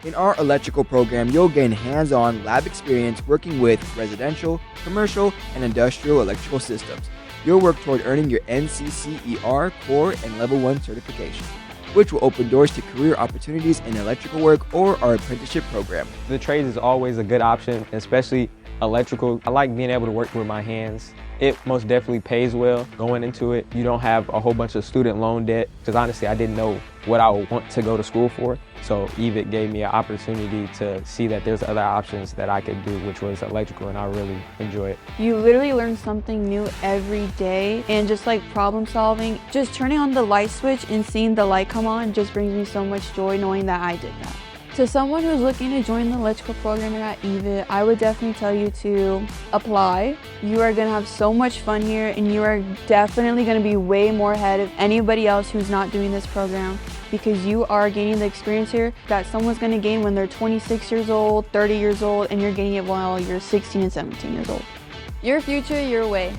In our electrical program, you'll gain hands-on lab experience working with residential, commercial, and industrial electrical systems. You'll work toward earning your NCCER Core and Level 1 certification, which will open doors to career opportunities in electrical work or our apprenticeship program. The trades is always a good option, especially electrical. I like being able to work with my hands. It most definitely pays well going into it. You don't have a whole bunch of student loan debt, because honestly I didn't know what I would want to go to school for. So EVIT gave me an opportunity to see that there's other options that I could do, which was electrical, and I really enjoy it. You literally learn something new every day, and just like problem solving, just turning on the light switch and seeing the light come on just brings me so much joy knowing that I did that. To someone who's looking to join the electrical program at EVIT, I would definitely tell you to apply. You are going to have so much fun here, and you are definitely going to be way more ahead of anybody else who's not doing this program, because you are gaining the experience here that someone's going to gain when they're 26 years old, 30 years old, and you're getting it while you're 16 and 17 years old. Your future, your way.